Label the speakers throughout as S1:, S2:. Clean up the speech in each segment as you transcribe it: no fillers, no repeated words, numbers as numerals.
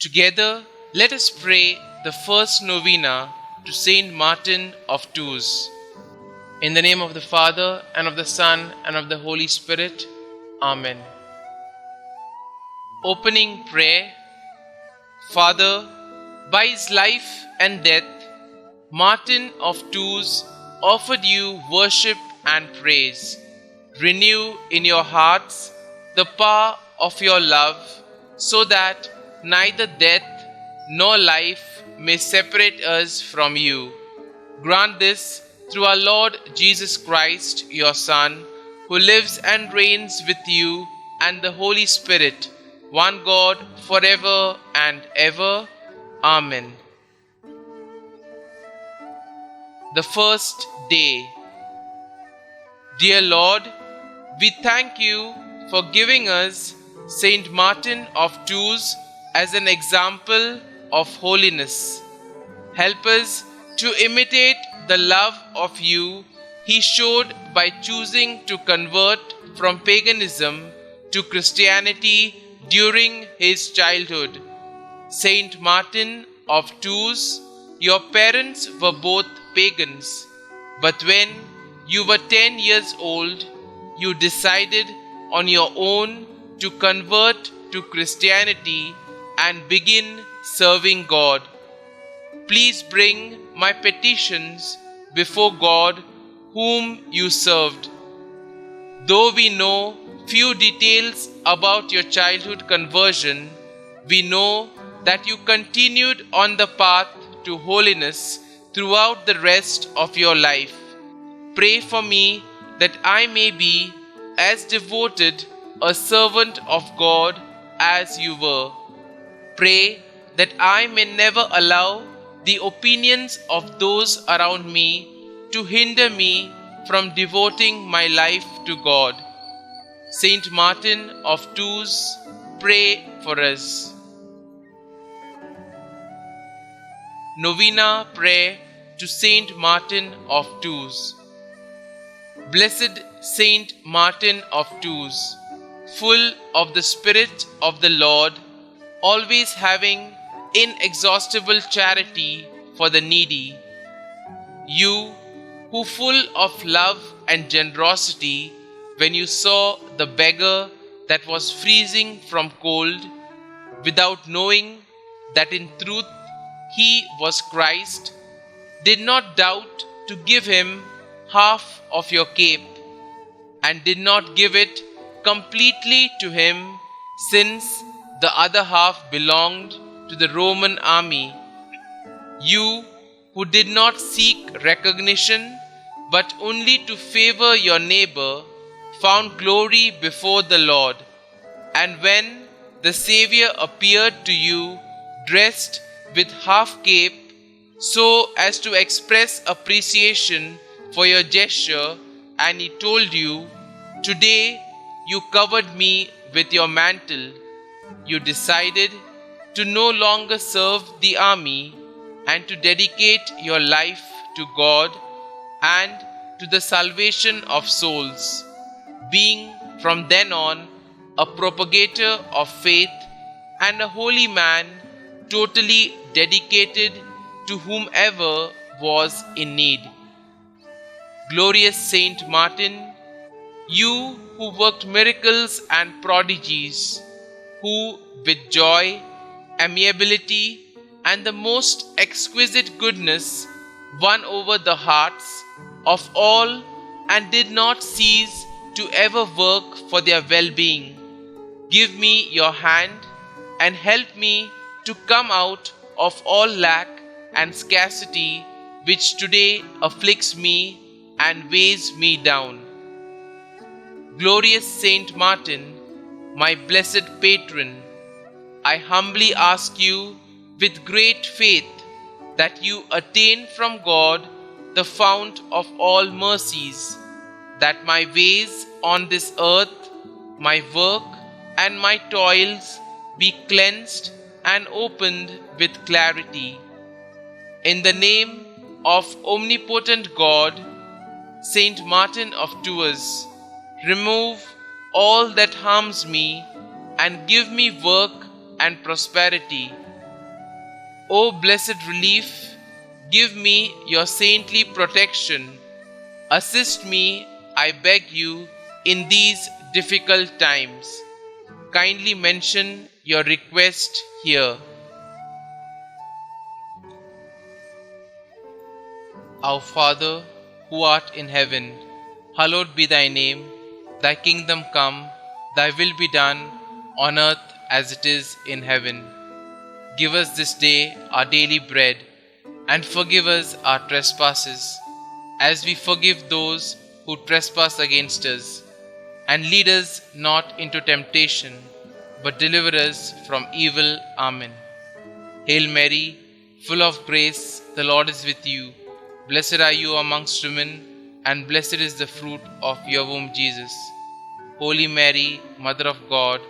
S1: Together, let us pray the first novena to Saint Martin of Tours. In the name of the Father, and of the Son, and of the Holy Spirit. Amen. Opening prayer. Father, by his life and death, Martin of Tours offered you worship and praise. Renew in your hearts the power of your love, so that neither death nor life may separate us from you. Grant this through our Lord Jesus Christ, your Son, who lives and reigns with you and the Holy Spirit, one God, forever and ever. Amen. The first day. Dear Lord, we thank you for giving us Saint Martin of Tours as an example of holiness. Help us to imitate the love of you he showed by choosing to convert from paganism to Christianity during his childhood. Saint Martin of Tours, your parents were both pagans, but when you were 10 years old, you decided on your own to convert to Christianity and begin serving God. Please bring my petitions before God whom you served. Though we know few details about your childhood conversion, we know that you continued on the path to holiness throughout the rest of your life. Pray for me that I may be as devoted a servant of God as you were. Pray that I may never allow the opinions of those around me to hinder me from devoting my life to God. Saint Martin of Tours, pray for us. Novena prayer to Saint Martin of Tours. Blessed Saint Martin of Tours, full of the Spirit of the Lord, always having inexhaustible charity for the needy, you who full of love and generosity, when you saw the beggar that was freezing from cold, without knowing that in truth he was Christ, did not doubt to give him half of your cape, and did not give it completely to him, since the other half belonged to the Roman army. You who did not seek recognition, but only to favor your neighbor, found glory before the Lord. And when the Xavier appeared to you, dressed with half cape, so as to express appreciation for your gesture, and he told you, "Today you covered me with your mantle," you decided to no longer serve the army and to dedicate your life to God and to the salvation of souls, being from then on a propagator of faith and a holy man, totally dedicated to whomever was in need. Glorious Saint Martin, you who worked miracles and prodigies, who with joy, amiability, and the most exquisite goodness won over the hearts of all and did not cease to ever work for their well-being, give me your hand and help me to come out of all lack and scarcity which today afflicts me and weighs me down. Glorious Saint Martin, my blessed patron, I humbly ask you with great faith that you attain from God the fount of all mercies, that my ways on this earth, my work and my toils be cleansed and opened with clarity. In the name of omnipotent God, Saint Martin of Tours, remove all that harms me and give me work and prosperity, O blessed relief, give me your saintly protection. Assist me, I beg you, in these difficult times. Kindly mention your request here. Our Father, who art in heaven, hallowed be thy name. Thy kingdom come, thy will be done, on earth as it is in heaven. Give us this day our daily bread, and forgive us our trespasses, as we forgive those who trespass against us. And lead us not into temptation, but deliver us from evil. Amen. Hail Mary, full of grace, the Lord is with you. Blessed are you amongst women, and blessed is the fruit of your womb, Jesus. Holy Mary, Mother of God,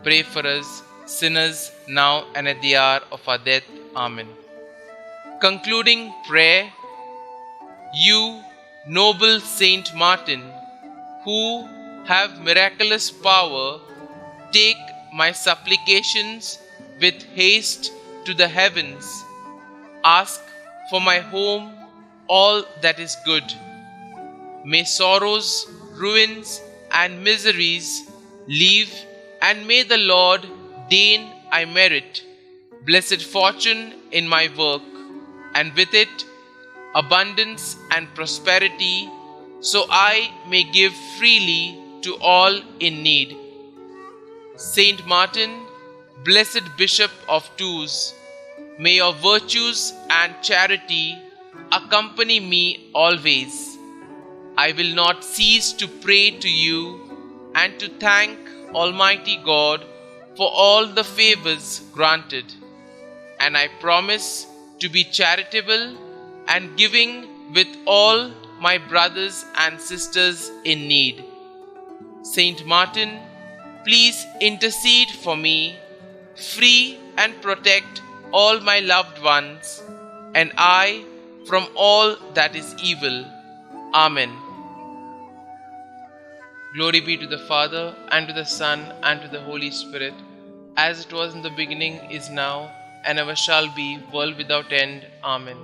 S1: pray for us sinners now and at the hour of our death. Amen. Concluding prayer. You, noble Saint Martin, who have miraculous power, take my supplications with haste to the heavens. Ask for my home all that is good. May sorrows, ruins, and miseries leave, and may the Lord deign I merit blessed fortune in my work, and with it abundance and prosperity, so I may give freely to all in need. Saint Martin, blessed Bishop of Tours, may your virtues and charity accompany me always. I will not cease to pray to you and to thank Almighty God for all the favors granted, and I promise to be charitable and giving with all my brothers and sisters in need. Saint Martin, please intercede for me, free and protect all my loved ones, and I from all that is evil. Amen. Glory be to the Father, and to the Son, and to the Holy Spirit, as it was in the beginning, is now, and ever shall be, world without end. Amen.